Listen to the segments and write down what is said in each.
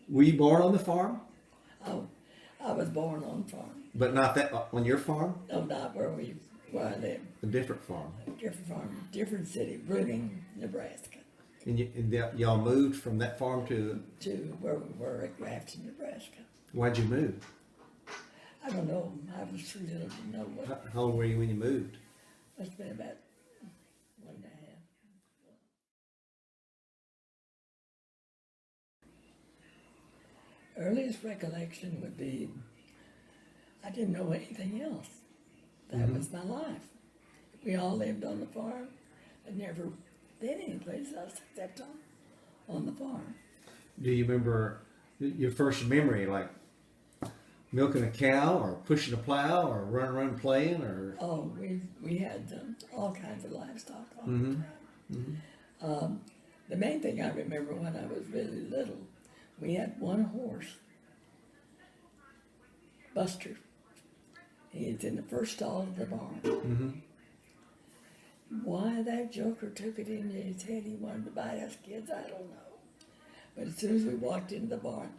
Were you born on the farm? Oh, I was born on a farm. But not that on your farm? No, not where I live. A different farm. Different farm, different city, Brooming, Nebraska. And y'all moved from that farm to where we were at Grafton, Nebraska. Why'd you move? I don't know. I was too little to know what. How old were you when you moved? Must have been about 1.5. Earliest recollection would be I didn't know anything else. That was my life. We all lived on the farm. I never been anyplace else except on the farm. Do you remember your first memory, like milking a cow or pushing a plow or running around playing or? Oh, we had all kinds of livestock all the time. The main thing I remember when I was really little, we had one horse, Buster. He's in the first stall of the barn. Why that joker took it into his head he wanted to bite us kids, I don't know. But as soon as we walked into the barn,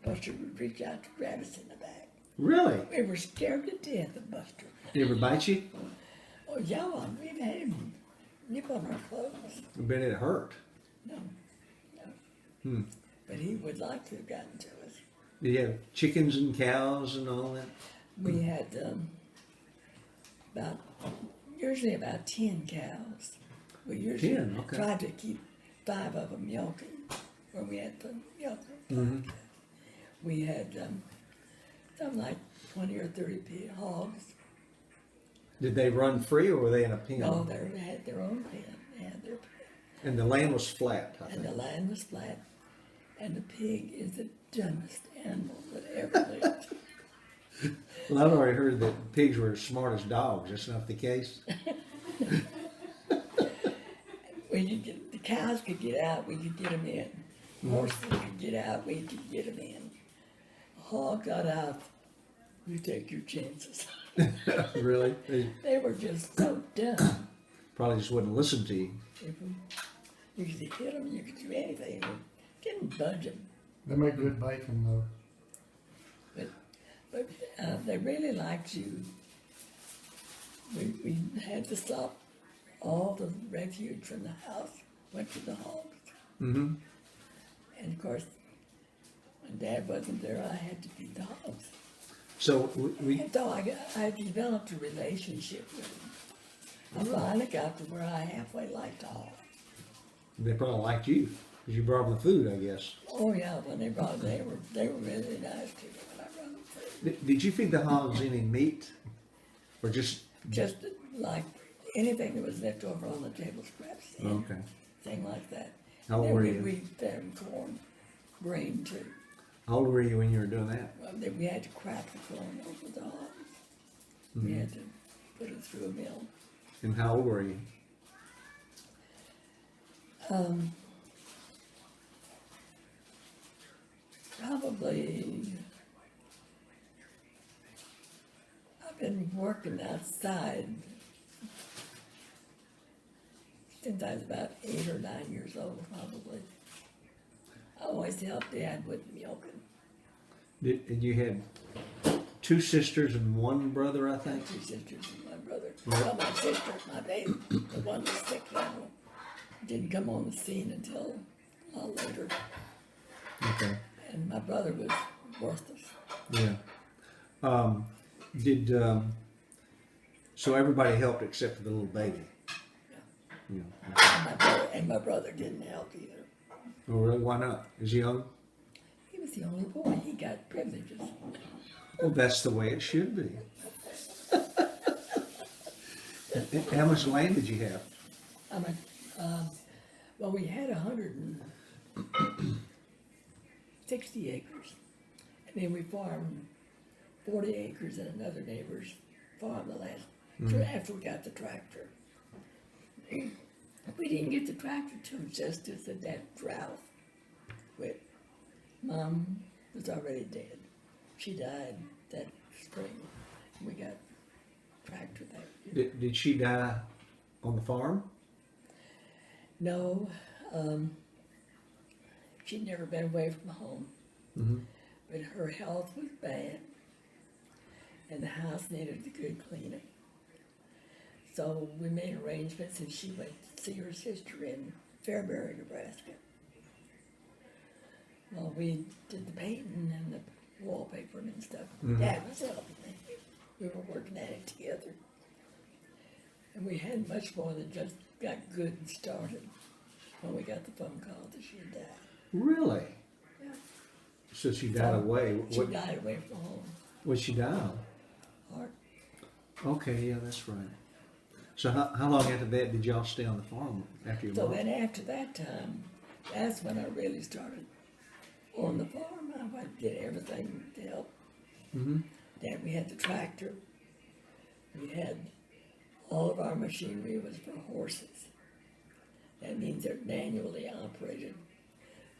Buster would reach out to grab us in the back. Really? We were scared to death of Buster. Did he ever bite you? Oh, yeah, we've had him nip on our clothes. I bet it hurt. No. But he would like to have gotten to us. Did you have chickens and cows and all that? We had usually about 10 cows. We usually 10, okay. tried to keep 5 of them milking, where we had the milk. We had something like 20 or 30 hogs. Did they run free or were they in a pen? No, they had their own pen. They had their pen. And the land was flat, I And think. the land was flat. And the pig is the dumbest animal that ever lived. Well, I've already heard that pigs were as smart as dogs. That's not the case. The cows could get out, we could get them in. Horses could get out, we could get them in. A hog got out, you take your chances. Really? They They were just so dumb. probably just wouldn't listen to you. You could hit them, you could do anything, you didn't budge them. They make good bacon though. But they really liked you. We had to stop all the refuge from the house, went to the hogs. Mm-hmm. And of course, when Dad wasn't there, I had to feed the hogs. So And so I developed a relationship with them. I finally got to where I halfway liked the hogs. they probably liked you because you brought them the food, I guess. Oh yeah, when they brought they were really nice to me when I brought them food. Did you feed the hogs any meat or just? Just like anything that was left over on the table scraps, Okay. thing like that. How old Then were you? We fed them corn, grain too. How old were you when you were doing that? Well, then we had to crack the corn over the hogs. We had to put it through a mill. And how old were you? Probably, I've been working outside since I was about 8 or 9 years old, probably. I always helped Dad with milking. And you had 2 sisters and 1 brother, I I think? had 2 sisters and my brother. Well, my sister, my baby, the one was sick now, didn't come on the scene until a lot later. Okay. And my brother was worthless. Yeah. So everybody helped except for the little baby? Yeah. Yeah. And my brother didn't help either. Oh, really? Why not? Is he young? He was the only boy. He got privileges. Well, that's the way it should be. And how much land did you have? Well, we had 160 acres. And then we farmed 40 acres in another neighbor's farm the last, after we got the tractor. We didn't get the tractor till just as that drought quit. Mom was already dead. She died that spring. We got tractor that year. Did she die on the farm? No, she'd never been away from home. Mm-hmm. But her health was bad, and the house needed a good cleaning. So we made arrangements, and she went to see her sister in Fairbury, Nebraska. Well, we did the painting and the wallpapering and stuff. Mhm. Dad was helping me. We were working at it together. And we had much more than just got good and started when we got the phone call that she had died. Really? Yeah. So she died away. She What died away from home. would she die of? Heart. Okay, yeah, that's right. So how long after that did y'all stay on the farm after your So mom? then after that time, that's when I really started on the farm. I went, did everything to help. Mm-hmm. Then we had the tractor. We had all of our machinery was for horses. That means they're manually operated.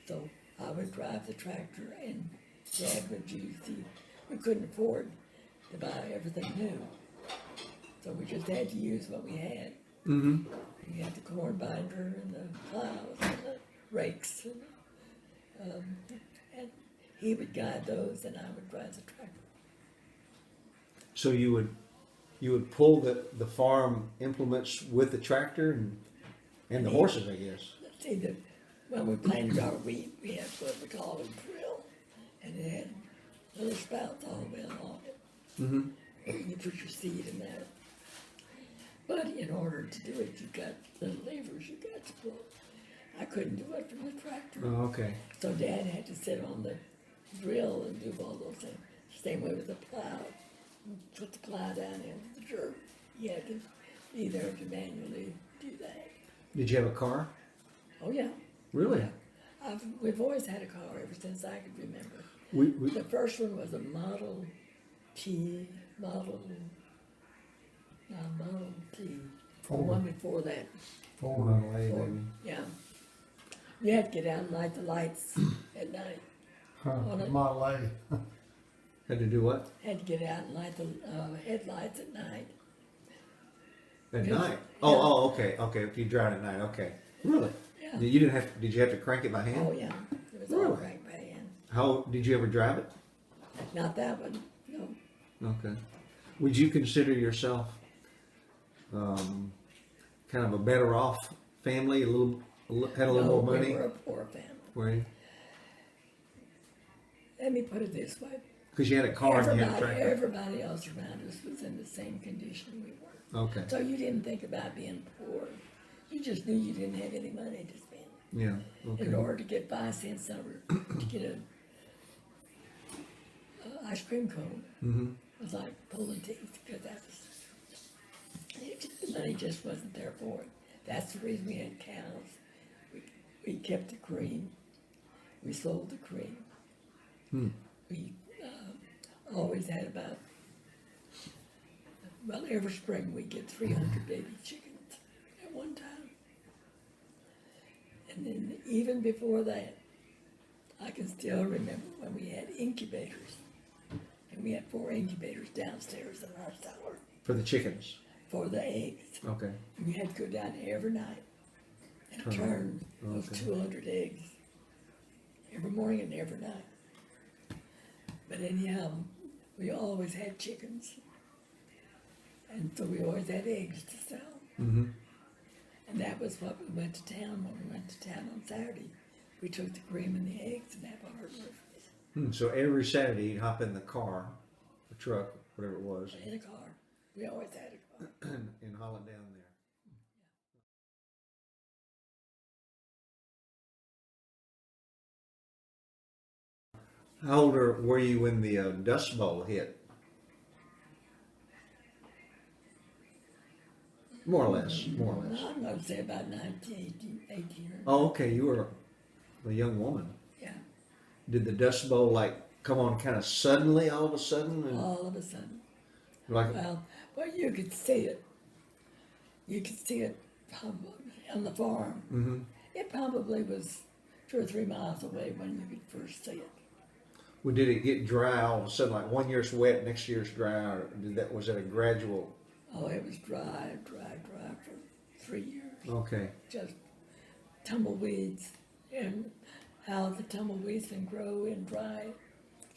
So I would drive the tractor and Dad would use we couldn't afford to buy everything new. So we just had to use what we had. Mm-hmm. We had the corn binder and the plows and the rakes. And he would guide those and I would drive the tractor. So you would pull the farm implements with the tractor and the horses, I guess. See, when we planted our wheat, we had what we call a drill, and it had little spouts all the way along it. Mm-hmm. You put your seed in there. But in order to do it, you got little levers you got to pull. I couldn't do it from the tractor. Oh, okay. So Dad had to sit on the drill and do all those things. Same way with the plow. Put the plow down in the dirt. You had to be there to manually do that. Did you have a car? Oh yeah. Really? Yeah. We've always had a car ever since I could remember. We The first one was a Model T. The one before that. Ford. Model A, Ford. maybe. Yeah. You had to get out and light the lights at night. On it. Model A. Had to do what? Had to get out and light the headlights at night. At Yes. night? Yeah. Oh, okay. If you drive at night, okay. Really? Yeah. You didn't have? Did you have to crank it by hand? Oh yeah. It was all Really? right by hand. How did you ever drive it? Not that one. No. Okay. Would you consider yourself kind of a better off family? Had a little No, more we money? were a poor family. Were you? Let me put it this way. Because you had a car and you had a tractor. Everybody else around us was in the same condition we were. Okay. So you didn't think about being poor. You just knew you didn't have any money to spend. Yeah. Okay. In order to get 5 cents over to get a ice cream cone Mm-hmm. was like pulling teeth because the money just wasn't there for it. That's the reason we had cows. We kept the cream. We sold the cream. Hmm. We always had every spring we get 300 baby chickens at one time. And then even before that, I can still remember when we had incubators. And we had 4 incubators downstairs in our cellar For the chickens. for the eggs. Okay. We had to go down every night and Turn. turn those Okay. 200 eggs every morning and every night. But anyhow, we always had chickens. And so we always had eggs to sell. Mm-hmm. And that was what we went to town when we went to town on Saturday. We took the cream and the eggs and have our groceries So every Saturday you'd hop in the car, the truck, whatever it was, in a car. We always had a car. and haul it down there. How old were you when the Dust Bowl hit? More or less. I'm going to say about 19, 18 or Oh, okay. You were a young woman. yeah, Did the Dust Bowl come on kind of suddenly, all of a sudden? And, all of a sudden. like, Well, you could see it. You could see it on the farm. mm-hmm. It probably was 2 or 3 miles away when you could first see it. Well, did it get dry all of a sudden? Like one year's wet, next year's dry, or was that a gradual? Oh, it was dry for 3 years. Okay. Just tumbleweeds and how the tumbleweeds can grow in dry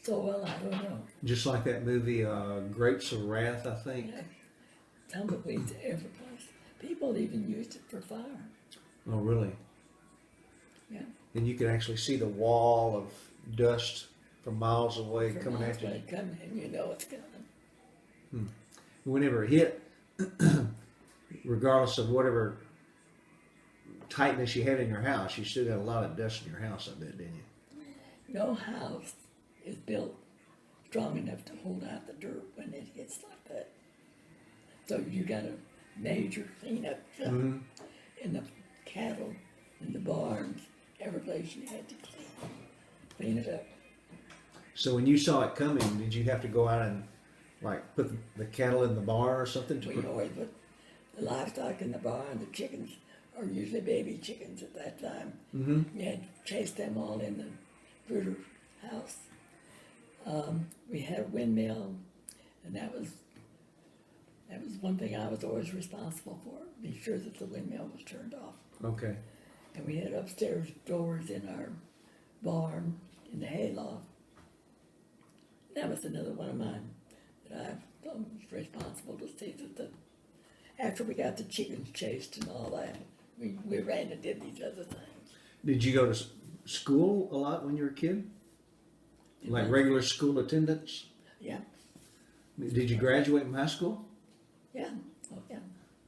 soil, I don't know. Just like that movie, Grapes of Wrath, I think. Yeah. Tumbleweeds every place. People even used it for fire. Oh, really? Yeah. And you can actually see the wall of dust from miles away For coming miles at you. away coming, and you know it's coming. Whenever it hit, regardless of whatever tightness you had in your house, you still got a lot of dust in your house, I bet, didn't you? No house is built strong enough to hold out the dirt when it hits like that. So you got a major cleanup job in the cattle, in the barns, every place you had to clean it up. So when you saw it coming, did you have to go out and like put the cattle in the barn or something? We always put the livestock in the barn. The chickens are usually baby chickens at that time. You had to chase them all in the brooder house. We had a windmill, and that was one thing I was always responsible for, be sure that the windmill was turned off. Okay. And we had upstairs doors in our barn, in the hayloft. That was another one of mine that I was responsible to see that after we got the chickens chased and all that, we ran and did these other things. Did you go to school a lot when you were a kid? Like regular school attendance? Yeah, Did you graduate from high school? yeah, oh yeah.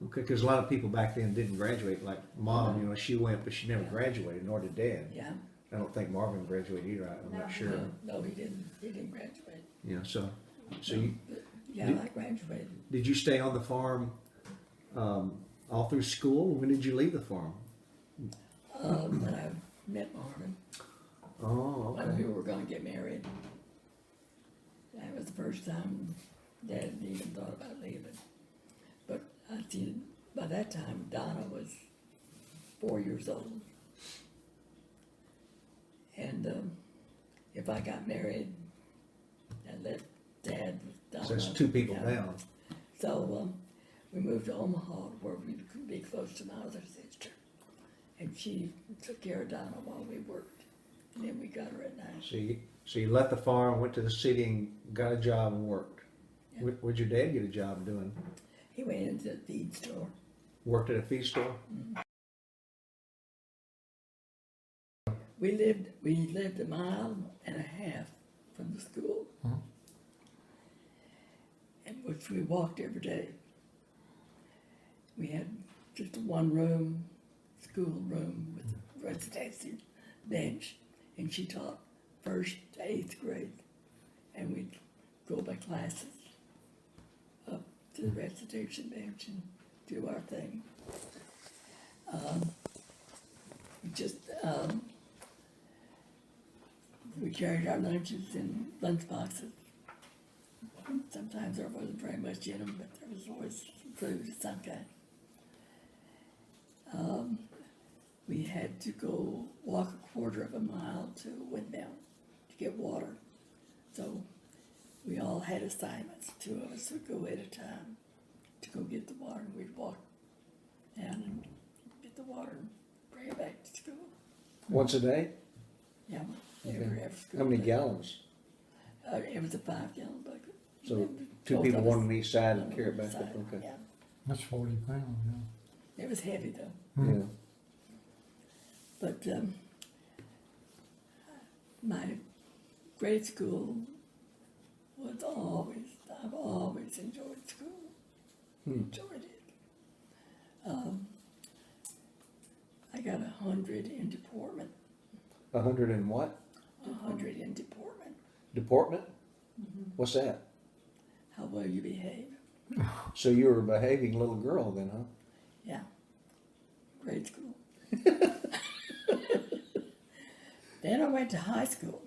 Okay, because a lot of people back then didn't graduate. Like Mom, you know, she went, but she never graduated, nor did Dad. Yeah. I don't think Marvin graduated either. I'm not sure. No, he didn't. He didn't graduate. Yeah, so you, But, yeah, I graduated. did you stay on the farm all through school? When did you leave the farm? When I met Marvin, Oh, when okay. we were going to get married. That was the first time Dad had even thought about leaving. But I see, by that time, Donna was 4 years old. And if I got married, I let Dad with Donna. So that's two people Yeah. down. So we moved to Omaha where we could be close to my other sister. And she took care of Donna while we worked. And then we got her at night. So you left the farm, went to the city, and got a job and worked. Yeah. What'd your dad get a job doing? He went into the feed store. Worked at a feed store? We lived a mile and a half from the school, and which we walked every day. We had just a one-room school room with a recitation bench, and she taught 1st to 8th grade, and we'd go by classes up to the recitation bench and do our thing. We carried our lunches in lunch boxes. Sometimes there wasn't very much in them, but there was always food of some kind. We had to go walk a quarter of a mile to a windmill to get water. So we all had assignments. 2 of us would go at a time to go get the water, and we'd walk down and get the water and bring it back to school. Once a day? Yeah, Okay. every school How many day. gallons? It was a 5-gallon bucket. So two Both people, of us one on each side, and on carry it one back up? side, Okay. Yeah, That's 40 pounds, yeah. it was heavy though. Yeah. But my grade school was I've always enjoyed school. Enjoyed it. I got 100 in deportment. 100 and what? 100 in deportment. Deportment? What's that? How well you behave. So you were a behaving little girl then, huh? Yeah. Grade school. Then I went to high school.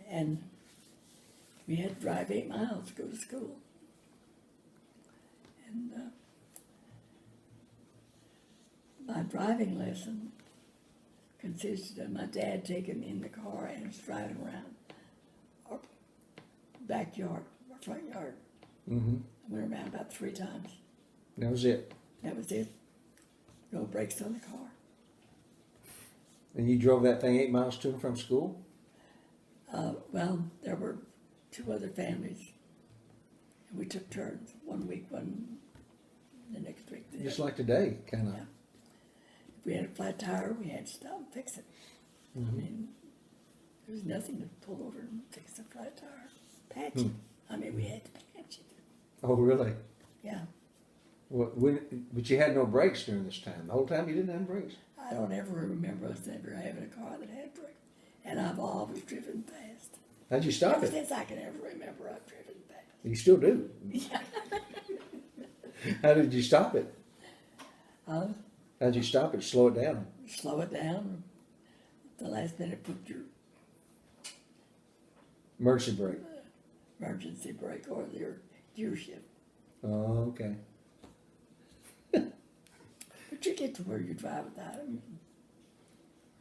And we had to drive 8 miles to go to school. And my driving lesson consisted of my dad taking me in the car and us driving around our backyard, our front yard. Mm-hmm. I went around about 3 times. That was it. That was it. No brakes on the car. And you drove that thing 8 miles to and from school? Well, there were 2 other families. And we took turns, 1 week, one the next week. Just like today, kind of. Yeah. If we had a flat tire, we had to stop and fix it. I mean, there was nothing to pull over and fix a flat tire. Patch it. I mean, we had to patch it. Oh, really? Yeah. But you had no brakes during this time. The whole time you didn't have brakes? I don't ever remember us ever having a car that had brakes. And I've always driven fast. How'd you stop Ever it? since I can ever remember, I've driven fast. You still do. How did you stop it? How'd you stop it? Slow it down? Slow it down. The last minute, put your Emergency brake. emergency brake or your gear shift. Oh, okay. But you get to where you drive without them.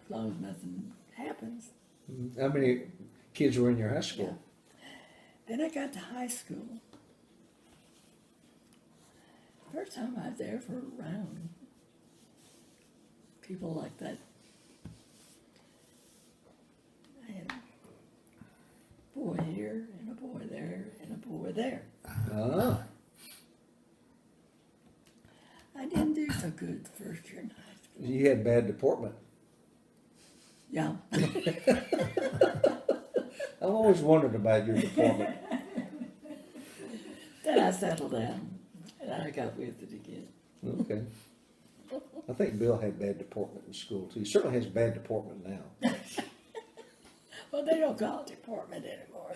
As long as nothing happens. How many kids were in your high school? Yeah. Then I got to high school. First time I was ever around people like that. I had a boy here and a boy there and a boy there. Ah. I didn't do so good the first year in high school. You had bad deportment. Yeah. I've always wondered about your deportment. Then I settled down and I got with it again. Okay. I think Bill had bad deportment in school too. He certainly has bad deportment now. Well, they don't call it deportment anymore.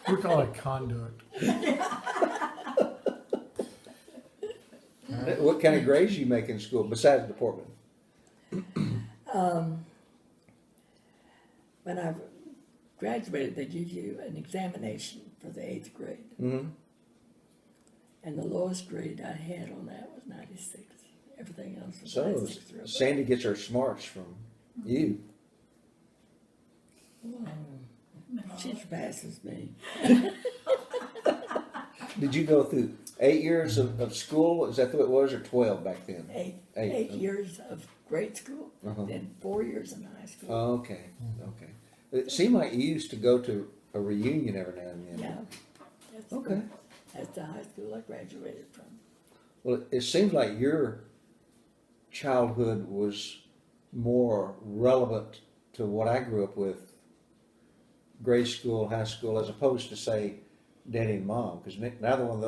We call it conduct. What kind of grades you make in school besides deportment? When I graduated, they give you an examination for the 8th grade. Mm-hmm. And the lowest grade I had on that was 96. Everything else was So 96 or above. Sandy gets her smarts from you. She surpasses me. Did you go through 8 years of school? Is that the way it was, or 12 back then? Eight years of grade school, Uh-huh. then 4 years in high school. Oh, okay, okay. It seemed like you used to go to a reunion every now and then. Yeah. That's Okay. That's the high school I graduated from. Well, it seems like your childhood was more relevant to what I grew up with, grade school, high school, as opposed to, say, daddy and mom, because neither one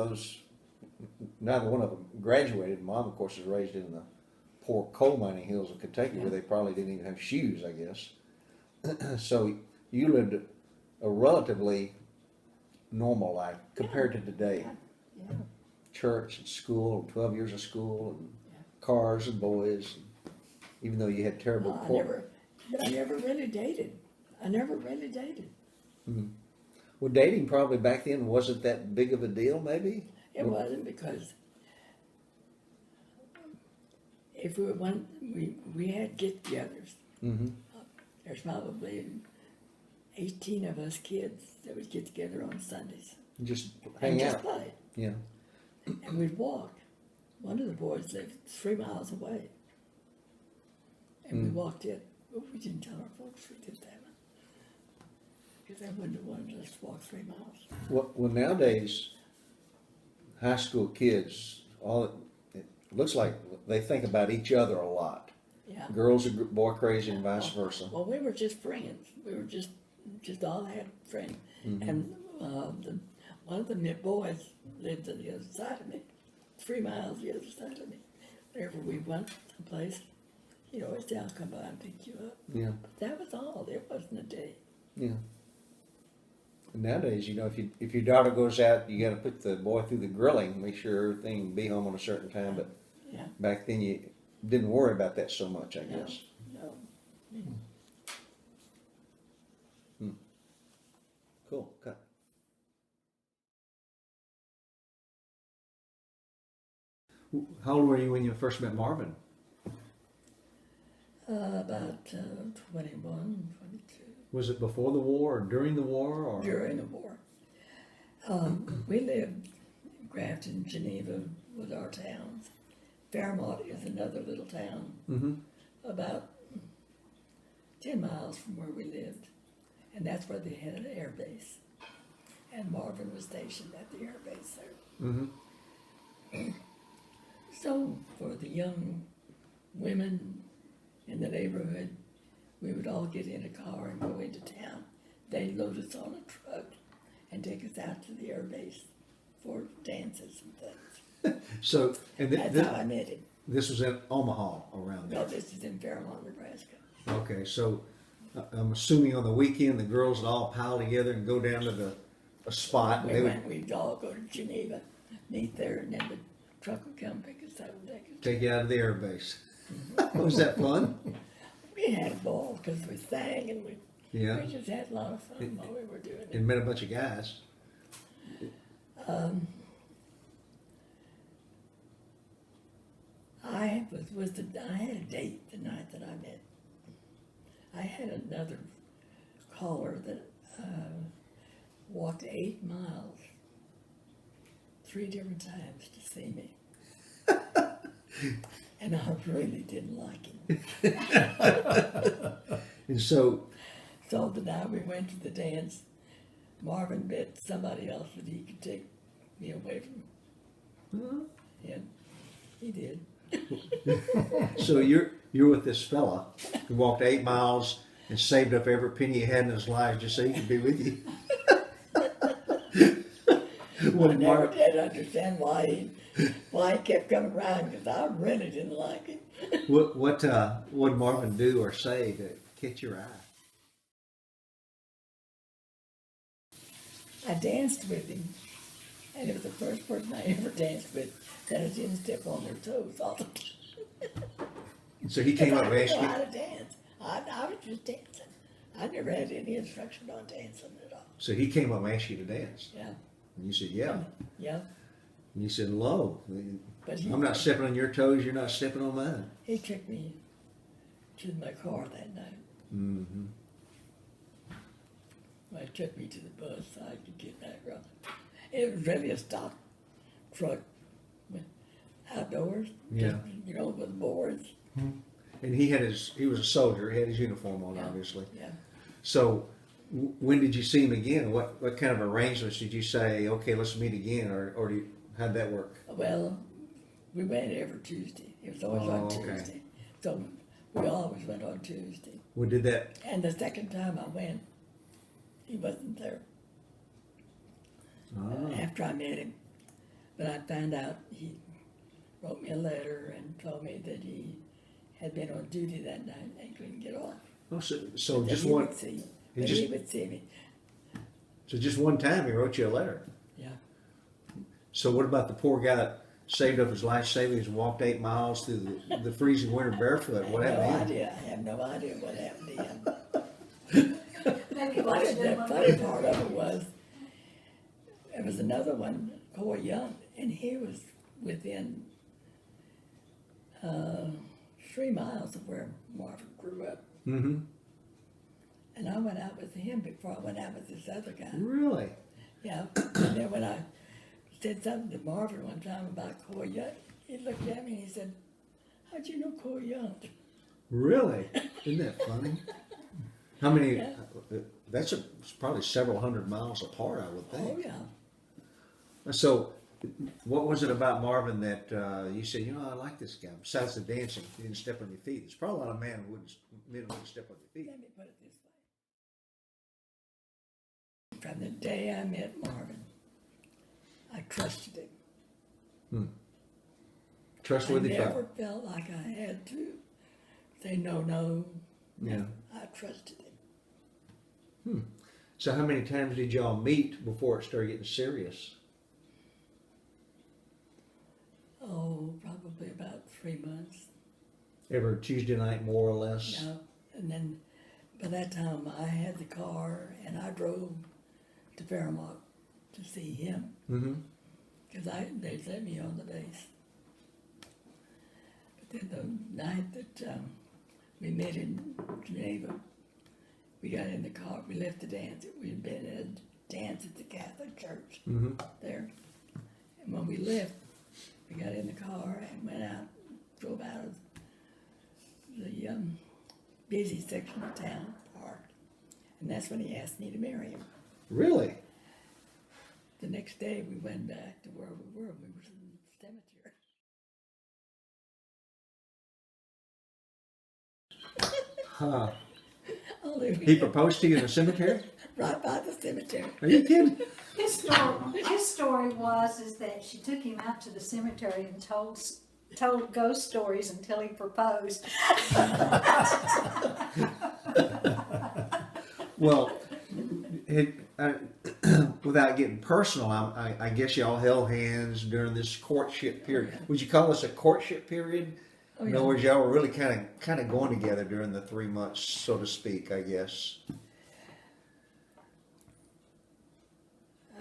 of them graduated. Mom, of course, was raised in the poor coal mining hills of Kentucky, where they probably didn't even have shoes, I guess. So you lived a relatively normal life compared to today. Yeah. Church and school, 12 years of school, and Yeah. cars and boys, even though you had terrible Well, I never really dated. I never really dated. Well, dating probably back then wasn't that big of a deal, maybe? It wasn't because if we had get-togethers. Mm-hmm. There's probably 18 of us kids that would get together on Sundays Just and hang just out. play. Yeah. And we'd walk. One of the boys lived 3 miles away. And we walked in. But we didn't tell our folks we did that. Because they wouldn't have wanted us to walk 3 miles. Well, nowadays, high school kids, it looks like they think about each other a lot. Yeah. Girls are boy crazy and vice versa. Well, we were just friends. We were just all had friends. And one of the boys lived on the other side of me, 3 miles the other side of me. Whenever we went someplace, he'd always say, I'll come by and pick you up. Yeah. But that was all. There wasn't a day. Yeah. And nowadays, if your daughter goes out, you got to put the boy through the grilling, make sure everything be home on a certain time. But Yeah. back then, you didn't worry about that so much, I No. guess. No. Cool. Cut. How old were you when you first met Marvin? About 21, 22. Was it before the war or during the war? Or During the war. We lived in Grafton, Geneva was our towns. Fairmont is another little town, Mm-hmm. about 10 miles from where we lived, and that's where they had an air base. And Marvin was stationed at the air base there. Mm-hmm. So for the young women in the neighborhood, we would all get in a car and go into town. They'd load us on a truck and take us out to the air base for dances and things. So, and That's how I met him. this was in Omaha around No, there. this is in Fairmont, Nebraska. Okay, so I'm assuming on the weekend the girls would all pile together and go down to a spot. And We'd all go to Geneva, meet there, and then the truck would come pick us up and take us. take you out of the air base. Was that fun? We had a ball because we sang and we just had a lot of fun while we were doing it. And met a bunch of guys. I had a date the night that I met. I had another caller that walked 8 miles 3 different times to see me. And I really didn't like him. And so, So the night we went to the dance, Marvin bet somebody else that he could take me away from him. He did. so you're with this fella who walked 8 miles and saved up every penny he had in his life just so he could be with you. I never did understand why he kept coming around, because I really didn't like him. What did Marvin do or say to catch your eye? I danced with him, and it was the first person I ever danced with that I didn't step on their toes all the time. So he came up and I asked didn't know how you. to dance. I was just dancing. I never had any instruction on dancing at all. So he came up and asked you to dance. Yeah, And you said, yeah. yeah. And you said, "Lo, But I'm not stepping on your toes. You're not stepping on mine." he took me to my car that night. Mm-hmm. Well, he took me to the bus so I could get back running. It was really a stock truck with outdoors, Yeah. just, with boards. And he was a soldier. He had his uniform on, Yeah. obviously. Yeah. So when did you see him again? What kind of arrangements did you say, okay, let's meet again, or how'd that work? Well, we went every Tuesday. It was always on okay. Tuesday. So we always went on Tuesday. When did that? And the second time I went, he wasn't there after I met him. But I found out he wrote me a letter and told me that he had been on duty that night and couldn't get off. Oh, so That just he one. would see, he that just- he would see me. So just one time he wrote you a letter. Yeah. So what about the poor guy that saved up his life savings and walked 8 miles through the freezing winter barefoot? What happened to him? I have no idea what happened to him. The funny part of it was, there was another one, Coy Young, and he was within 3 miles of where Marvin grew up. Mm-hmm. And I went out with him before I went out with this other guy. Really? Yeah. And then when I said something to Marvin one time about Coy Young, he looked at me and he said, "How'd you know Coy Young?" Really? Isn't that funny? How many? Yeah. That's probably several hundred miles apart, I would think. Oh, yeah. So, what was it about Marvin that you said, I like this guy? Besides the dancing, he didn't step on your feet. There's probably a lot of men who wouldn't step on your feet. Let me put it this way. From the day I met Marvin, I trusted him. Trustworthy I fellow. never felt like I had to say no. Yeah. I trusted him. So, how many times did y'all meet before it started getting serious? Oh, probably about 3 months. Every Tuesday night, more or less. Yeah. And then by that time I had the car and I drove to Fairmont to see him. Mm-hmm. Because they sent me on the base. But then the night that we met in Geneva, we got in the car, we left the dance. We had been at a dance at the Catholic Church there. And when we left, we got in the car and went out, drove out of the busy section of town park. And that's when he asked me to marry him. Really? The next day we went back to where we were. We were in the cemetery. Huh. Only we He proposed to you in the cemetery? right by the cemetery. Are you kidding? His story is that she took him out to the cemetery and told ghost stories until he proposed. Well, without getting personal, I guess y'all held hands during this courtship period. Would you call this a courtship period? Oh, In other words, y'all were really kind of going together during the 3 months, so to speak, I guess.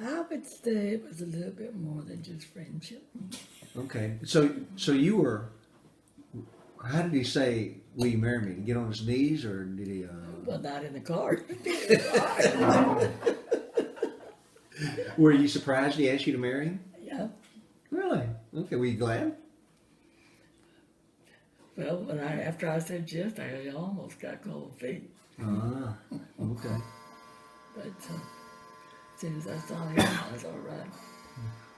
I would say it was a little bit more than just friendship. Okay, so you were. How did he say, "Will you marry me"? Did he get on his knees, or did he? Well, not in the car. Were you surprised he asked you to marry him? Yeah. Really? Okay. Were you glad? Well, after I said yes, I almost got cold feet. Ah. Okay. But as soon as I saw him, I was all right.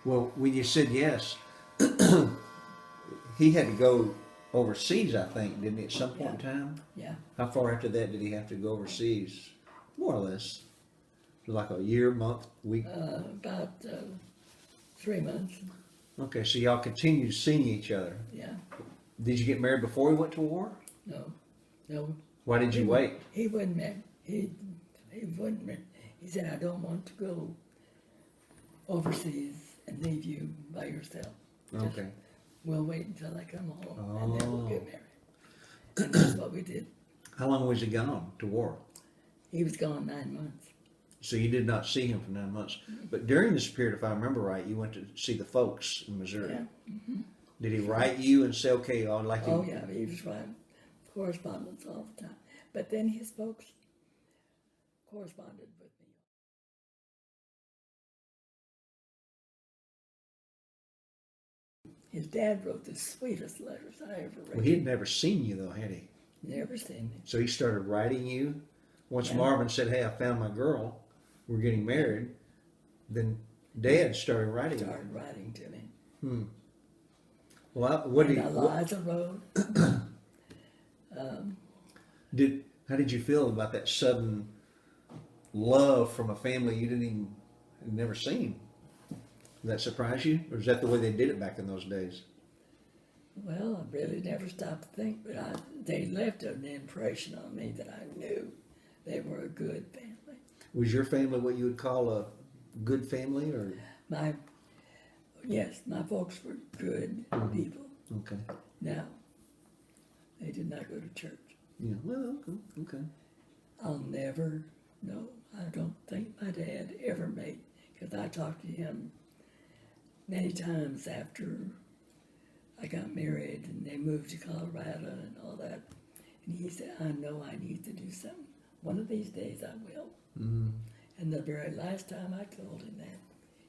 Well, when you said yes, he had to go overseas, I think, didn't he, at some point in time? Yeah. How far after that did he have to go overseas? More or less. Like a year, month, week? About 3 months. Okay, so y'all continued seeing each other. Yeah. Did you get married before he went to war? No. Why did you wait? He wouldn't marry. He wouldn't marry. He said, I don't want to go overseas and leave you by yourself. Okay. We'll wait until I come home and then we'll get Oh. married. And that's what we did. How long was he gone to war? He was gone 9 months. So you did not see him for 9 months. But during this period, if I remember right, you went to see the folks in Missouri. Yeah. Did he write you and say, okay, I'd like to... Oh, yeah, he was writing correspondence all the time. But then his folks corresponded with me. His dad wrote the sweetest letters I ever read. Well, he had never seen you, though, had he? Never seen me. So he started writing you. Once Yeah. Marvin said, hey, I found my girl, we're getting married, then Dad started writing you. Started writing to me. Well, what did And Eliza wrote. how did you feel about that sudden love from a family you had never seen? Did that surprise you, or is that the way they did it back in those days? Well, I really never stopped to think, but they left an impression on me that I knew they were a good family. Was your family what you would call a good family, or? Yes, my folks were good people. Okay. Now, they did not go to church. Yeah. Well, okay. I'll never know. I don't think my dad ever made, because I talked to him many times after I got married and they moved to Colorado and all that. And he said, I know I need to do something. One of these days I will. And the very last time I told him that,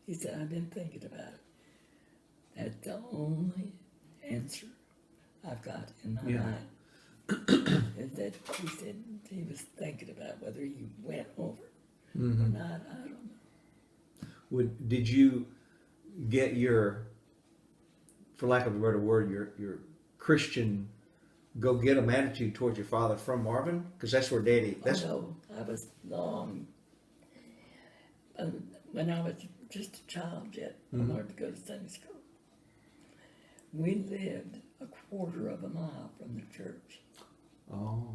he said, I've been thinking about it. That's the only answer I've got in my mind. Is that he said he was thinking about whether he went over or not. I don't know. Did you get your, for lack of a better word, your Christian go-get-em attitude towards your father from Marvin? Because that's where Daddy... No, I was long. When I was just a child yet, I wanted to go to Sunday school. We lived a quarter of a mile from the church. Oh.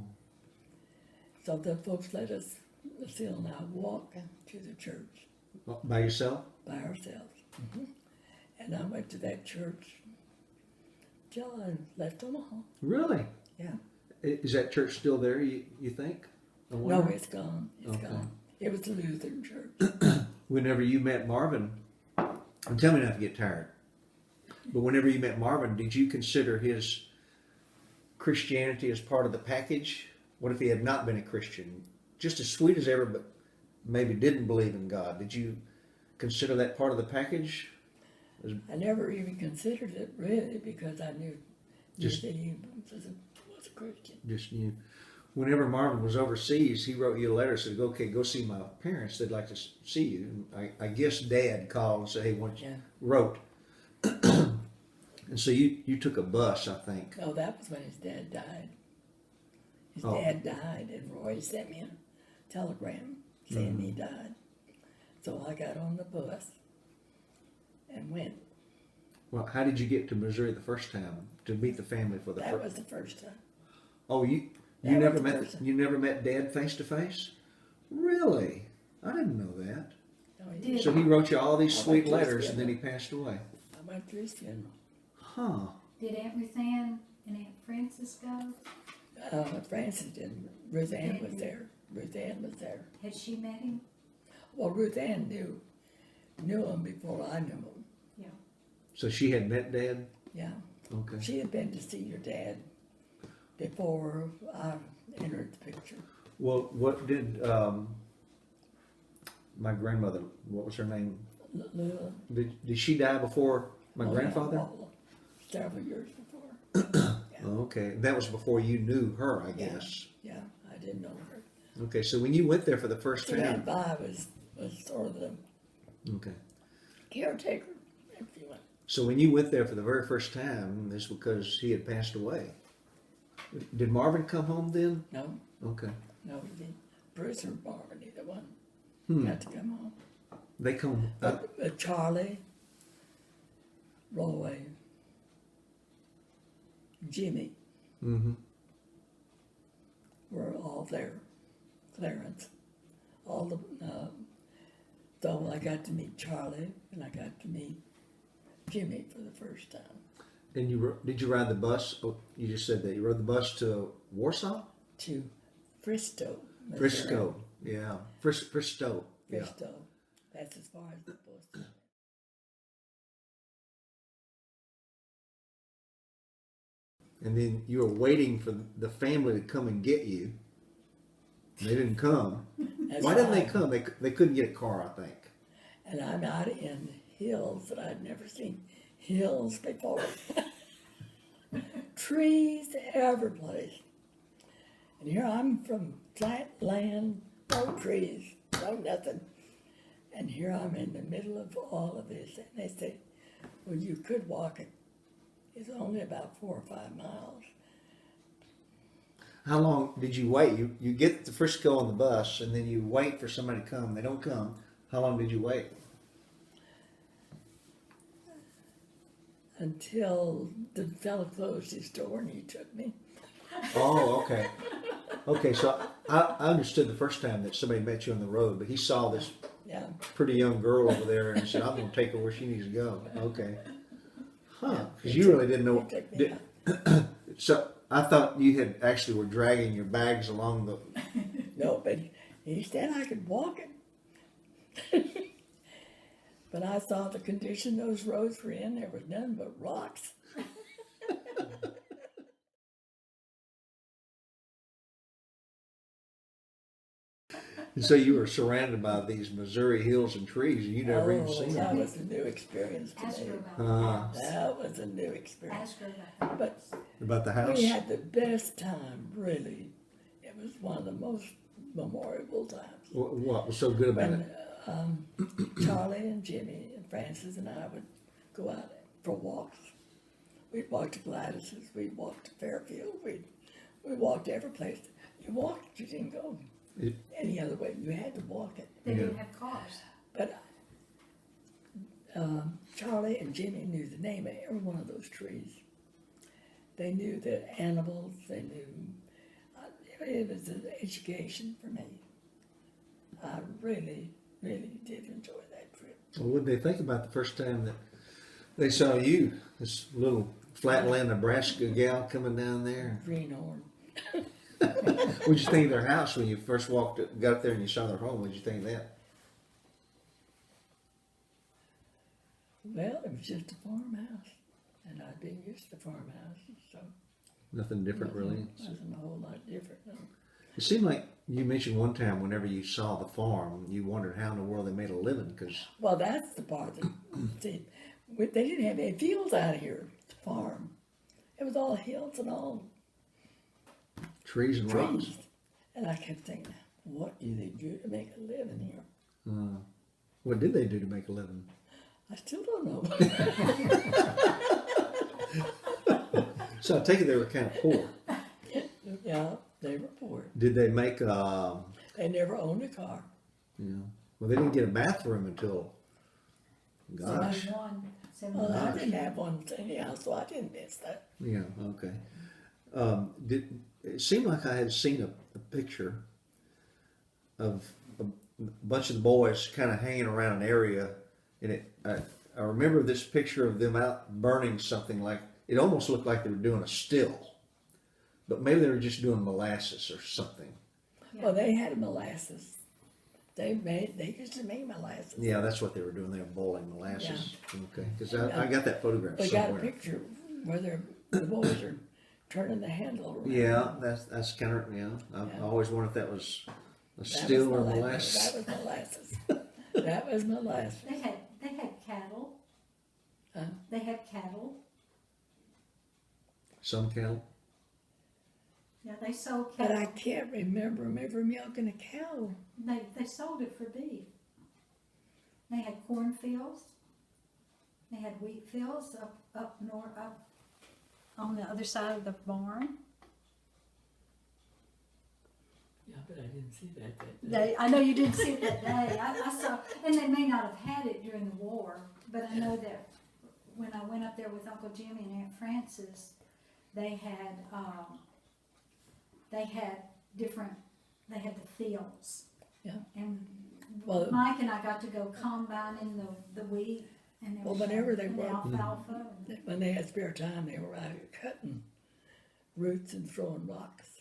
So the folks let us, Lucille and I, walk to the church By yourself? by ourselves. And I went to that church till I left Omaha. Really? Yeah. Is that church still there, you think? I No, wonder? it's gone. It's Okay. gone. It was a Lutheran church. Whenever you met Marvin, and tell me not to get tired, but whenever you met Marvin, did you consider his Christianity as part of the package? What if he had not been a Christian? Just as sweet as ever, but maybe didn't believe in God. Did you consider that part of the package? I never even considered it really because I knew Just- that he was a Christian. Just you. whenever Marvin was overseas, he wrote you a letter, said, okay, go see my parents. They'd like to see you. And I guess Dad called and said, hey, wrote. And so you took a bus, I think. No, that was when his dad died. His Oh. dad died, and Roy sent me a telegram saying he died. So I got on the bus and went. Well, how did you get to Missouri the first time to meet the family for the That first? was the first time. Oh, you That was never the met first time. you never met Dad face to face? Really? I didn't know that. No, he Did- So he wrote you all these I sweet went to his letters, and then he funeral. passed away. I went to his funeral. Huh? Did Aunt Ruth Ann and Aunt Frances go? Francis didn't. Ruth Ann was there. Ruth Ann was there. Had she met him? Well, Ruth Ann knew him before I knew him. Yeah. So she had met Dad. Yeah. Okay. She had been to see your dad before I entered the picture. Well, what did my grandmother? What was her name? Lula. Did she die before my Oh, yeah, grandfather? well, several years before. Yeah. Okay, that was before you knew her, I Yeah. guess. Yeah, I didn't know her. Okay, so when you went there for the first So time, that guy was sort of the okay. caretaker, if you want. So when you went there for the very first time, it's because he had passed away. Did Marvin come home then? No, Okay. no, he didn't. Bruce or Marvin, either one, Hmm. got to come home. They come. But Charlie, Roy, Jimmy Mm-hmm. were all there. Clarence, all the. So I got to meet Charlie, and I got to meet Jimmy for the first time. And did you ride the bus? Oh, you just said that you rode the bus to Warsaw, To Fristo, Missouri. Frisco. Yeah, Fristo. Yeah. Fristo. That's as far as the bus. And then you were waiting for the family to come and get you. They didn't come. That's Why didn't they right. come? They couldn't get a car, I think. And I'm out in hills that I'd never seen hills before. Trees every place. And here I'm from flat land, no trees, no nothing. And here I'm in the middle of all of this. And they say, well, you could walk it. It's only about 4 or 5 miles. How long did you wait? You get to Frisco on the bus, and then you wait for somebody to come. They don't come. How long did you wait? Until the fellow closed his door and he took me. Oh, okay. Okay, so I understood the first time that somebody met you on the road, but he saw this Yeah. pretty young girl over there and said, I'm going to take her where she needs to go. Okay. Huh. Because you really didn't know. He took me Did, out. so I thought you had actually were dragging your bags along the. No, but he said I could walk it. But I saw the condition those roads were in. There was nothing but rocks. And so you were surrounded by these Missouri hills and trees, and you never even seen that them. was a new experience to Ask her me. about the house. That was a new experience. Ask her about the But house. About the house. we had the best time, really. It was one of the most memorable times. What was so good about And it? Charlie and Jimmy and Francis and I would go out for walks. We'd walk to Gladys's, we'd walk to Fairfield, we walked every place. You walked, you didn't go It- any other way. You had to walk it. They Yeah. didn't have cars. But Charlie and Jimmy knew the name of every one of those trees. They knew the animals. They knew. It was an education for me. I really, really did enjoy that trip. Well, what did they think about the first time that they saw you, this little flatland Nebraska gal coming down there? Greenhorn. What did you think of their house when you first got up there and you saw their home? What did you think of that? Well, it was just a farmhouse, and I'd been used to farmhouses, so Nothing different, really. wasn't a whole lot different. No. It seemed like you mentioned one time whenever you saw the farm, you wondered how in the world they made a living because Well, that's the part that see, they didn't have any fields out here to farm. It was all hills and all trees and rocks. trees. And I kept thinking, what do they do to make a living here? What did they do to make a living? I still don't know. So I take it they were kind of poor. Yeah, they were poor. Did they make, They never owned a car. well, they didn't get a bathroom until, gosh. 71, Well, I 72. didn't have one anyhow, so I didn't miss that. Yeah, okay. It seemed like I had seen a picture of a bunch of the boys kind of hanging around an area, and I remember this picture of them out burning something like, it almost looked like they were doing a still, but maybe they were just doing molasses or something. Well, they had molasses. They used to make molasses. Yeah, that's what they were doing. They were boiling molasses. Okay, because I got that photograph We got a somewhere. picture where the boys are turning the handle around. Yeah, that's kind of, I always wondered if that was a That still was or molasses. molasses. That was molasses. That was molasses. They had cattle. Huh? They had cattle. Some cattle. Yeah, they sold But cattle. I can't remember them ever milking a cow. They sold it for beef. They had cornfields. They had wheat fields up north, up on the other side of the barn. Yeah, but I didn't see that They, I know you didn't see it that day. I saw, and they may not have had it during the war, but I know that when I went up there with Uncle Jimmy and Aunt Frances, they had different, they had the fields. Yeah. And Well- Mike and I got to go combining the wheat and Well, everything, whenever they and the worked- alfalfa. And, When they had spare time, they were out cutting roots and throwing rocks.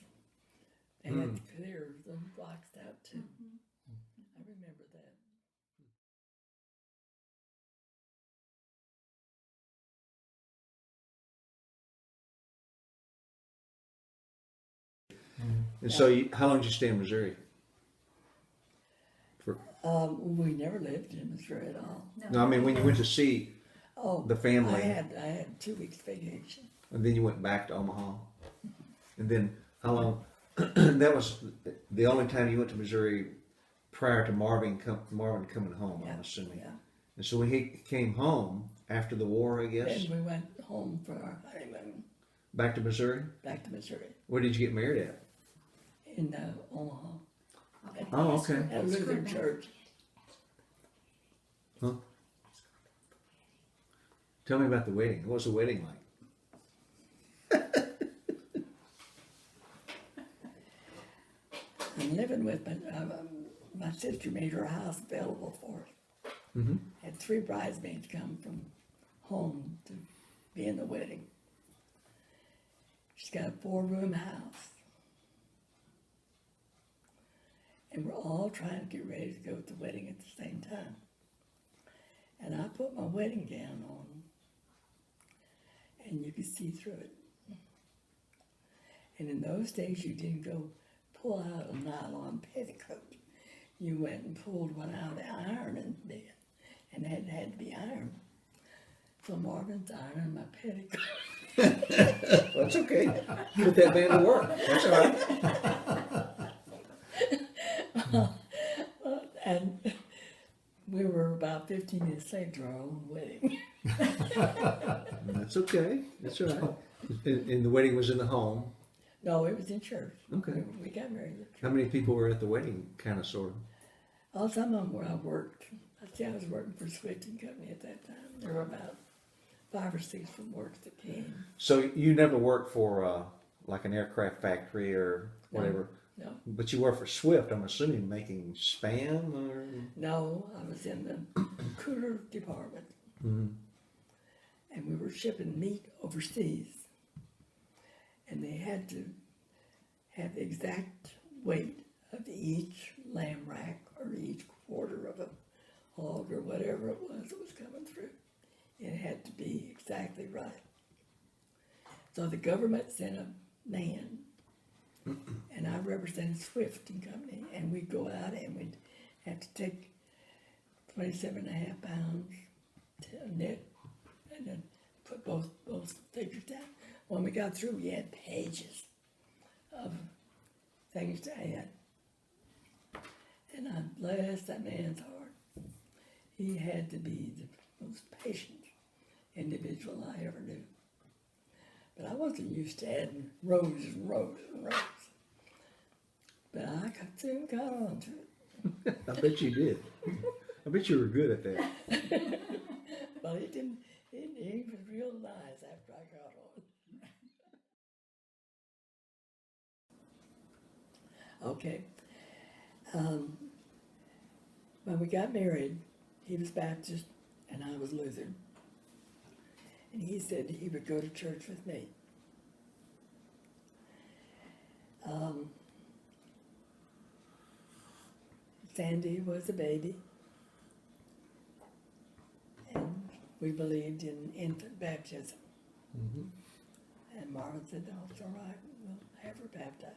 They had to clear the rocks out too. I remember that. And so, how long did you stay in Missouri? We never lived in Missouri at all. No, I mean when you went to see, Oh, The family. I had 2 weeks vacation. and then you went back to Omaha, and then how long? That was the only time you went to Missouri prior to Marvin coming home. I'm assuming. Yeah. And so when he came home after the war, I guess, Then we went home for our honeymoon back to Missouri. back to Missouri Where did you get married at? in Omaha okay. Oh, okay. at Lutheran Church. Huh? Tell me about the wedding. What was the wedding like? I'm living with my sister made her house available for us. Had 3 bridesmaids come from home to be in the wedding. She's got a 4-room house. And we're all trying to get ready to go to the wedding at the same time. And I put my wedding gown on, and you could see through it. And in those days, you didn't go pull out a nylon petticoat. You went and pulled one out of the ironing bed, and it had to be ironed. So Marvin's ironing my petticoat. Well, that's okay. Put that man to work. That's all right. And we were about 15 minutes late to our own wedding. That's okay. That's all right. And the wedding was in the home. No, it was in church. Okay. We got married at church. How many people were at the wedding? Kind of, sort of. Oh, some of them where I worked. I was working for Swift and Company at that time. There were about 5 or 6 from work that came. So you never worked for like an aircraft factory or whatever, No, but you worked for Swift. I'm assuming making spam or. no, I was in the cooler department. And we were shipping meat overseas. And they had to have the exact weight of each lamb rack or each quarter of a hog or whatever it was that was coming through. It had to be exactly right. So the government sent a man, and I represented Swift and Company, and we'd go out and we'd have to take 27.5 pounds to net and then put both figures down. When we got through, we had pages of things to add. And I blessed that man's heart. He had to be the most patient individual I ever knew. But I wasn't used to adding rows and rows and rows. But I soon got on to it. I bet you did. I bet you were good at that. Well, he was real nice after I got on. Okay. When we got married, he was Baptist and I was Lutheran. And he said he would go to church with me. Sandy was a baby. And we believed in infant baptism. Mm-hmm. And Marvin said, "Oh, it's all right, we'll have her baptized."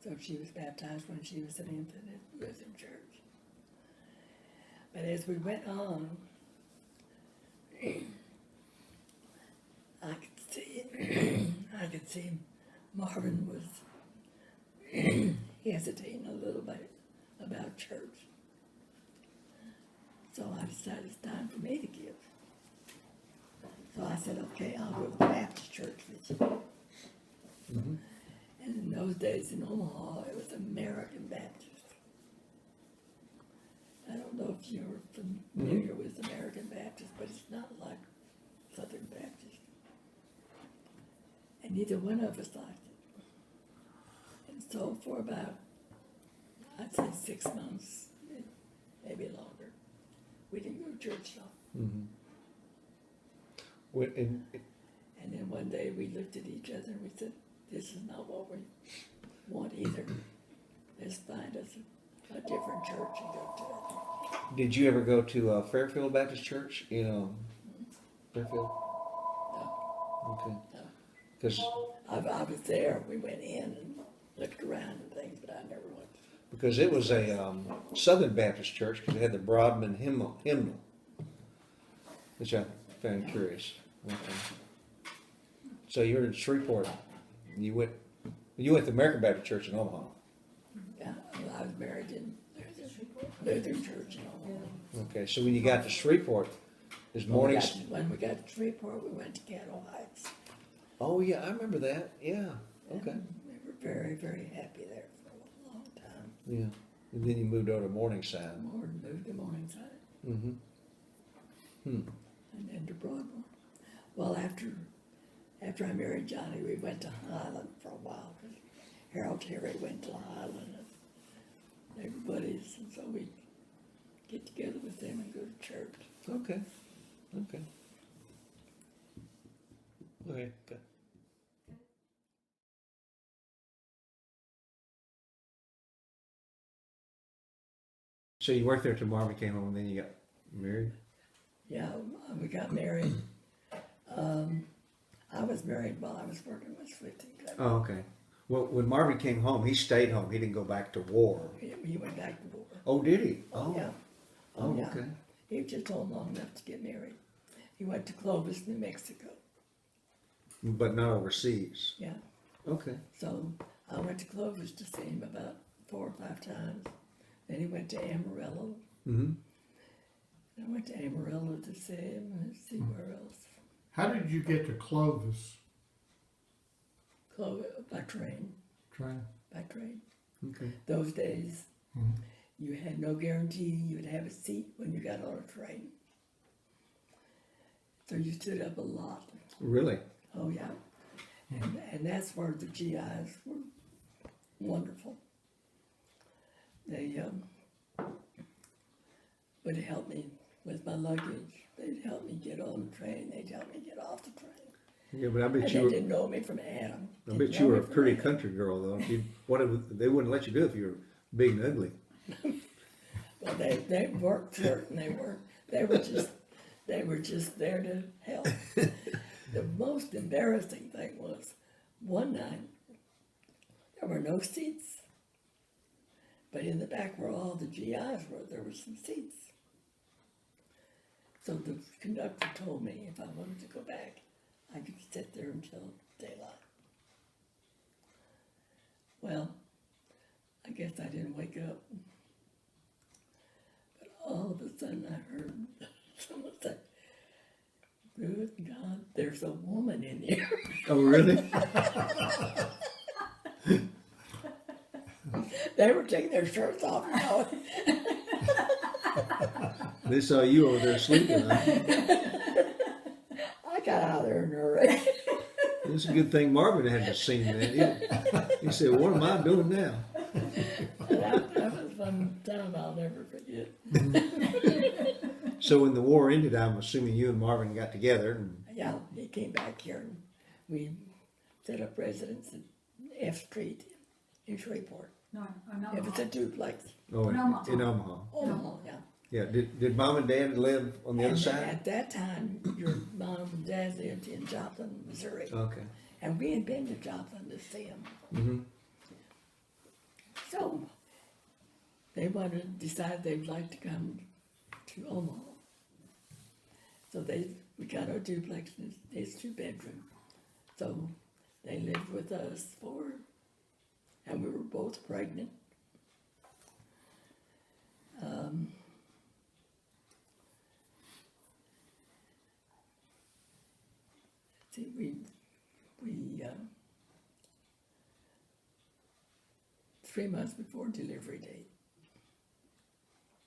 So she was baptized when she was an infant at Lutheran Church. But as we went on, I could see Marvin was hesitating a little bit about church. So I decided it's time for me to give. So I said, "Okay, I'll go to the Baptist church with you." Mm-hmm. And in those days in Omaha, it was American Baptist. I don't know if you're familiar with American Baptist, but it's not like Southern Baptist. And neither one of us liked it. And so for about, I'd say 6 months, maybe longer, we didn't go to church at all. Mm-hmm. And then one day we looked at each other and we said, "This is not what we want either. Let's find us a different church and go to it." Did you ever go to Fairfield Baptist Church? Fairfield? No, Okay. no. Because I was there. We went in and looked around and things, but I never went. it was a Southern Baptist church, because it had the Broadman hymnal, which I found curious. Okay. So you were in Shreveport. You went to American Baptist Church in Omaha. Yeah, well, I was married in Lutheran Church in Omaha. Okay, so when you got to Shreveport, is mornings? When we got to Shreveport, we went to Cattle Heights. Oh yeah, I remember that. Yeah. Okay. And we were very, very happy there for a long time. Yeah. And then you moved over to Morningside. Moved to Morningside. Mm-hmm. And then to Broadmoor. Well, after I married Johnny, we went to Highland for a while, because Harold Terry went to Highland, and they were buddies, and so we'd get together with them and go to church. Okay. Okay. Okay. Good. So you worked there till Marvin came home, and then you got married? Yeah, we got married. I was married while I was working with Swift and Clever. Oh, okay. Well, when Marvin came home, he stayed home. He didn't go back to war. He went back to war. Oh, did he? Oh, Yeah. Oh, yeah. okay. He was just home long enough to get married. He went to Clovis, New Mexico. But not overseas. Yeah. Okay. So I went to Clovis to see him about 4 or 5 times. Then he went to Amarillo. Mm-hmm. I went to Amarillo to see him and see where else. How did you get to Clovis? Clovis, by train. Train. By train. Okay. Those days, Mhm. you had no guarantee you would have a seat when you got on a train. So you stood up a lot. Really? Oh, yeah. And that's where the GIs were wonderful. They would help me with my luggage. They'd help me get on the train. They'd help me get off the train. Yeah, but I And bet they you were. didn't know me from Adam. I bet you were a pretty country girl, though. If you wanted, they wouldn't let you do it if you were big and ugly. Well, they weren't certain. They were just there to help. The most embarrassing thing was one night there were no seats, but in the back where all the GIs were, there were some seats. So the conductor told me if I wanted to go back, I could sit there until daylight. Well, I guess I didn't wake up. But all of a sudden I heard someone say, "Good God, there's a woman in here." Oh, really? They were taking their shirts off, you know. They saw you over there sleeping, huh? I got out of there in a hurry. It's a good thing Marvin hadn't seen that. He said, "What am I doing now?" That was one time I'll never forget. So when the war ended, I'm assuming you and Marvin got together. And, Yeah, he came back here and we set up residence at F Street in Shreveport. No, It was a duplex. oh, In Omaha. in Omaha. Omaha, yeah. Yeah. Did Mom and Dad live on the other And side? at that time, your mom and dad lived in Joplin, Missouri. Okay. And we had been to Joplin to see them. Mm-hmm. So they decided they would like to come to Omaha. So we got our duplex, and it's 2-bedroom. So they lived with us and we were both pregnant. See, we 3 months before delivery date,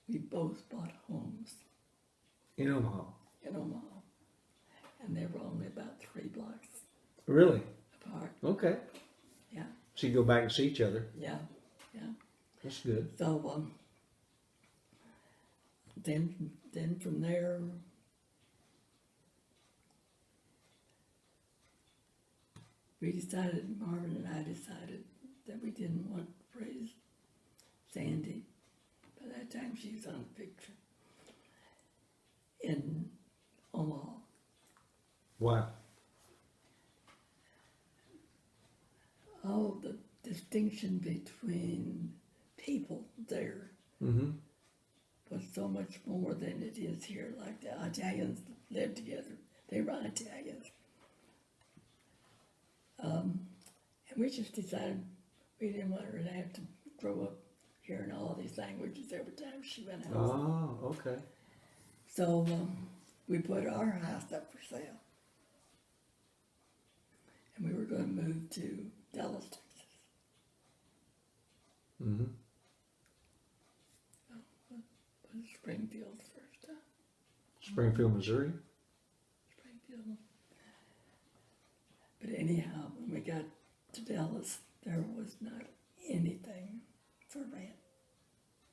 we both bought homes In Omaha. in Omaha, and they were only about 3 blocks Really? apart. Okay. Yeah, So you go back and see each other. yeah. That's good. So then from there, Marvin and I decided that we didn't want to raise Sandy. By that time, she was on the picture in Omaha. Wow. All the distinction between people there Mm-hmm. was so much more than it is here. Like the Italians lived together. They were Italians. And we just decided we didn't want her to have to grow up hearing all these languages every time she went out. Oh, okay. So we put our house up for sale. And we were going to move to Dallas, Texas. Mm-hmm. Was Springfield the first time? Springfield, Missouri. Springfield. But anyhow, when we got to Dallas, there was not anything for rent.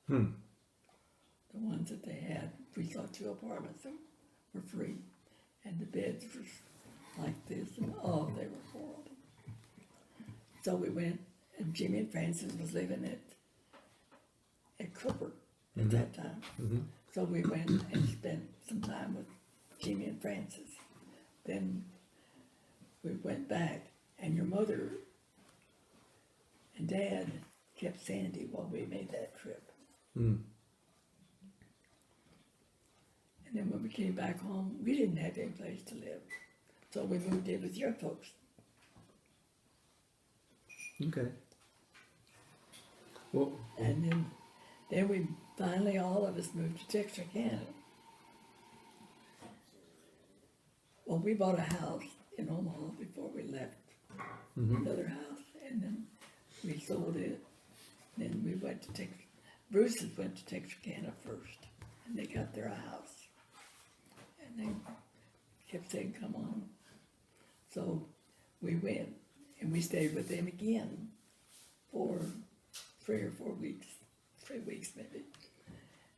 Hmm. The ones that they had, we saw 2 apartments that were free, and the beds were like this, and oh, they were horrible. So we went, and Jimmy and Francis was living at Cooper at that time. Mm-hmm. So we went and spent some time with Jimmy and Francis. Then we went back, and your mother and Dad kept Sandy while we made that trip. Mm. And then when we came back home, we didn't have any place to live. So we moved in with your folks. Okay. Well, And then we finally, all of us moved to Texarkana. Well, we bought a house in Omaha before we left. Another house, and then we sold it. Then we went to Texas. Bruce's went to Texarkana first, and they got their house. And they kept saying, "Come on." So we went, and we stayed with them again for 3 or 4 weeks, 3 weeks maybe.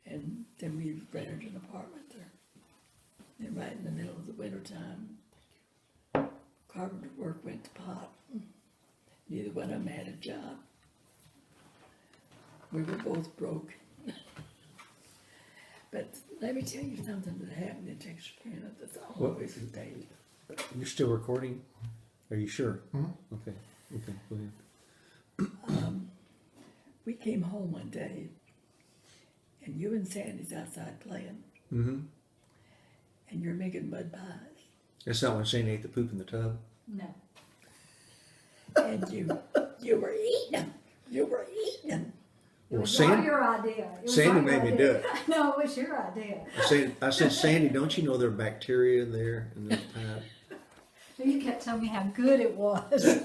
And then we rented an apartment there. And right in the middle of the winter time, carpenter work went to pot. Neither one of them had a job. We were both broke. But let me tell you something that happened in Texarkana that's always stayed. you're still recording? Are you sure? Mm-hmm. Okay. Okay. Go ahead. We came home one day, and you and Sandy's outside playing, Mm-hmm. and you're making mud pies. That's not when Sandy ate the poop in the tub. No. And You were eating them. You were eating them. It Well, was all Sandy, your idea. It was Sandy all made your me idea. do it. No, it was your idea. I said, Sandy, don't you know there are bacteria in there in this pipe? You kept telling me how good it was.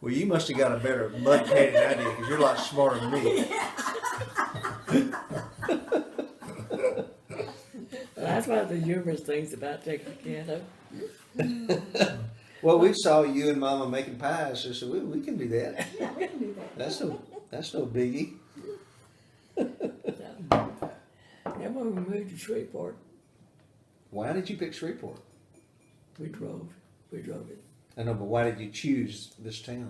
Well, you must have got a better mud painting idea because you're a lot smarter than me. That's one of the humorous things about taking piano. Well, we saw you and Mama making pies, so I said, we can do that. Yeah, we can do that. That's no biggie. And when we moved to Shreveport, Why did you pick Shreveport? we drove it. I know, but why did you choose this town?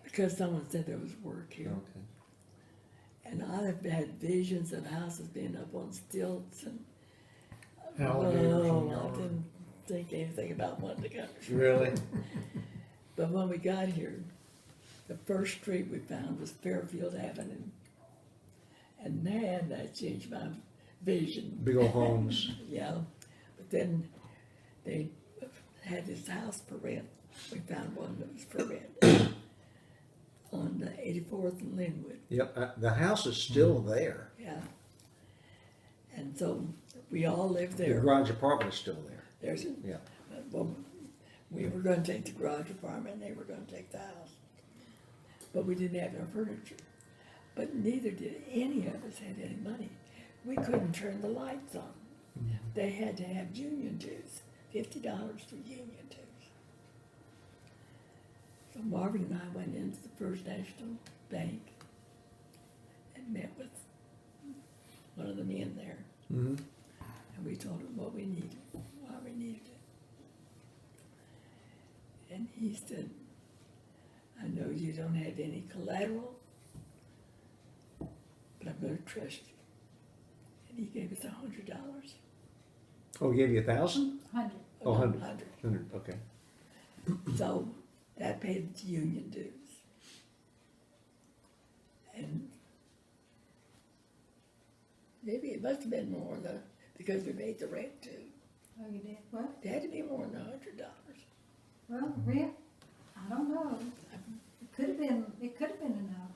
Because someone said there was work here. Okay. And I've had visions of houses being up on stilts and, Alligators in the I yard. didn't think anything about wanting to come to Shreveport. Really? But when we got here, the first street we found was Fairfield Avenue. And man, that changed my vision. Big old homes. Yeah, but then they had this house for rent. We found one that was for rent on the 84th and Linwood. Yep, the house is still there. Yeah, and so we all lived The there. garage apartment is still there. There's, Yeah. well, we were going to take the garage apartment, and they were going to take the house, but we didn't have no furniture. But neither did any of us have any money. We couldn't turn the lights on. They had to have union dues, $50 for union dues. So Marvin and I went into the First National Bank and met with one of the men there. Mm-hmm. And we told him what we needed, why we needed it. And he said, I know you don't have any collateral, but I'm going to trust you. And he gave us $100. Oh, he gave you 1,000? 100. Oh, 100. 100. 100, okay. So that paid the union dues. And maybe it must have been more though, because we paid the rent too. Oh, you did? What? It had to be more than $100. Well, rent, I don't know. It could have been enough.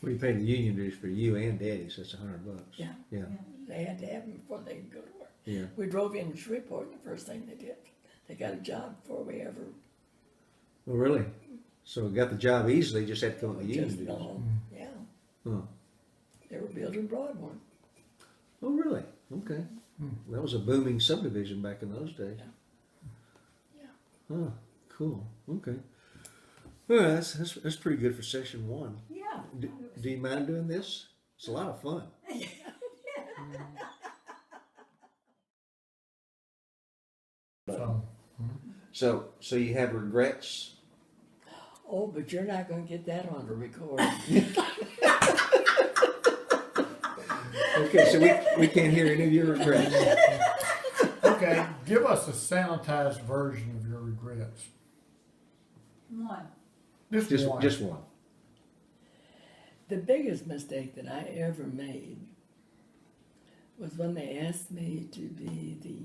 We paid the union dues for you and Daddy, so that's $100. Yeah. Yeah. Yeah. They had to have them before they could go to work. Yeah. We drove in Shreveport, and the first thing they did, they got a job before we ever Well, really? So we got the job easily, just had to come with the union just dues. yeah. Huh. They were building Broadmoor. Oh, really? Okay. That was a booming subdivision back in those days. Yeah. Huh. Cool. Okay. Well, that's pretty good for session one. Yeah. Do you mind doing this? It's a lot of fun. So, So you have regrets? Oh, but you're not going to get that on the recording. Okay, so we can't hear any of your regrets. okay, give us a sanitized version of your regrets. One. Just one. Just one. The biggest mistake that I ever made was when they asked me to be the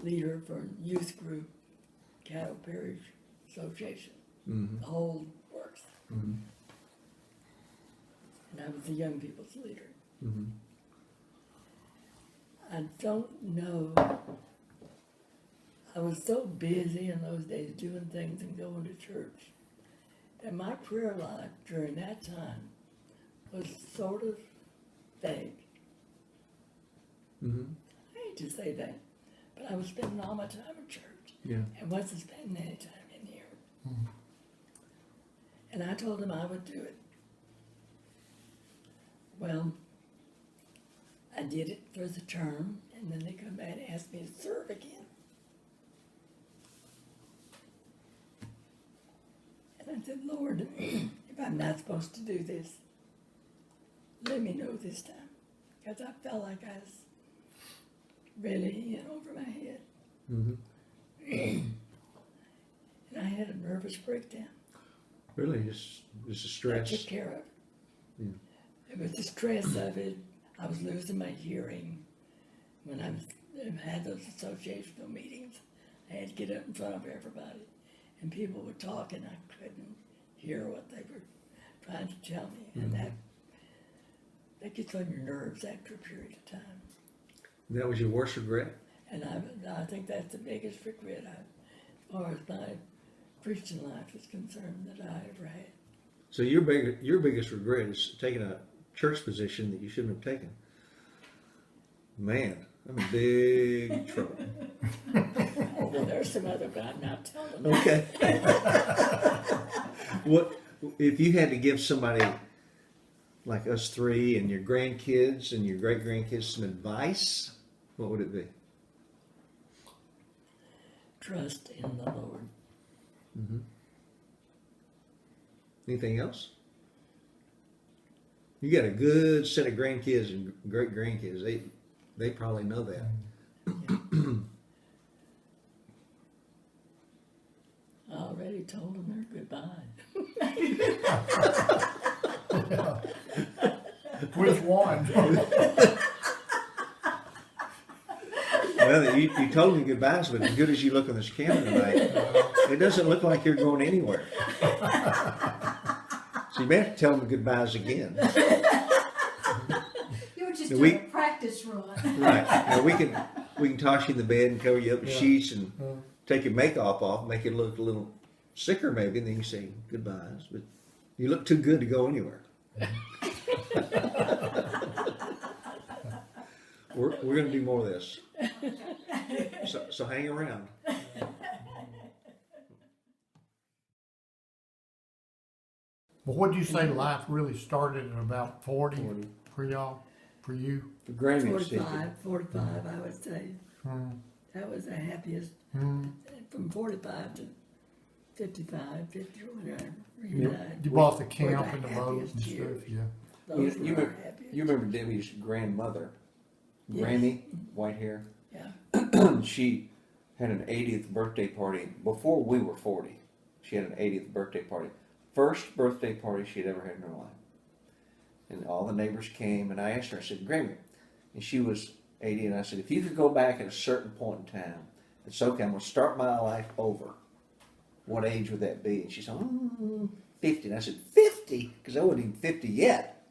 leader for youth group, Cattle Parish Association, the whole works. Mm-hmm. And I was the young people's leader. Mm-hmm. I don't know. I was so busy in those days doing things and going to church. And my prayer life during that time was sort of vague. Mm-hmm. I hate to say that, but I was spending all my time in church Yeah. and wasn't spending any time in here. And I told him I would do it. Well, I did it for the term, and then they come back and ask me to serve again. And I said, Lord, if I'm not supposed to do this, let me know this time. Because I felt like I was really in over my head. Mm-hmm. And I had a nervous breakdown. Really, just a I stress. took care of it. Yeah. It was the stress of it. I was losing my hearing when I was they had those associational meetings. I had to get up in front of everybody, and people would talk, and I couldn't hear what they were trying to tell me, and that gets on your nerves after a period of time. That was your worst regret? And I think that's the biggest regret as far as my Christian life is concerned that I ever had. So your biggest regret is taking a church position that you shouldn't have taken. Man, I'm in big trouble. Oh, well, there's some other, but I'm not telling them. Okay. What if you had to give somebody like us three and your grandkids and your great grandkids some advice? What would it be? Trust in the Lord. Mm-hmm. Anything else? You got a good set of grandkids and great grandkids. They probably know that. I already told them they're goodbye. Which one? Well, you told me goodbyes, but as good as you look on this camera tonight, it doesn't look like you're going anywhere. So you may have to tell them goodbyes again. You were just Do doing we- a practice run. Right. Now we can toss you in the bed and cover you up with sheets and take your makeup off, make you look a little sicker maybe, and then you say goodbyes. But you look too good to go anywhere. We're going to do more of this. So hang around. Well, what did you say life really started at about 40 for y'all, for you? For Grammy, 45, I would say. That was the happiest. From 45 to 55, 50, whatever. You bought the camp were and the the boat happiest and stuff, years. yeah. Those You were our happiest. remember Debbie's grandmother, Yes. Grammy, white hair? Yeah. She had an 80th birthday party before we were 40. She had an 80th birthday party. First birthday party she'd ever had in her life. And all the neighbors came, and I asked her, I said, Grammy, and she was 80, and I said, if you could go back at a certain point in time, it's okay, I'm going to start my life over. What age would that be? And she said, 50. And I said, 50? Because I wasn't even 50 yet.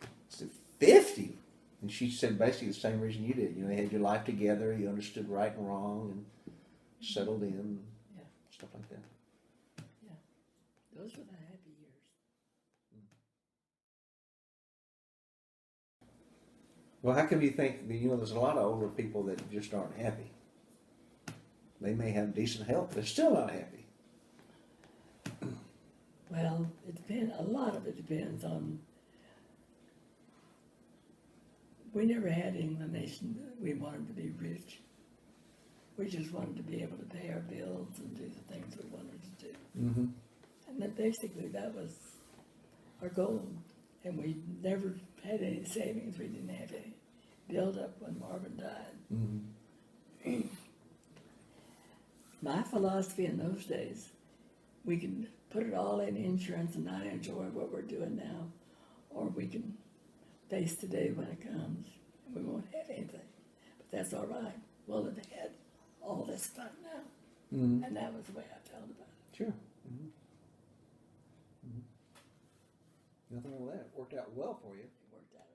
I said, 50? And she said basically the same reason you did. You know, you had your life together, you understood right and wrong, and settled in, Yeah. stuff like that. Those were the happy years. Well, how come you think, there's a lot of older people that just aren't happy? They may have decent health, but they're still not happy. Well, it depends. A lot of it depends on. We never had an inclination that we wanted to be rich. We just wanted to be able to pay our bills and do the things we wanted to do. Mm-hmm. And then basically that was our goal. And we never had any savings. We didn't have any build up when Marvin died. Mm-hmm. My philosophy in those days, we can put it all in insurance and not enjoy what we're doing now, or we can face today when it comes and we won't have anything. But that's all right. We'll have had all this fun now. Mm-hmm. And that was the way I felt about it. Sure. Mm-hmm. Mm-hmm. Nothing wrong with that. It worked out well for you. It worked out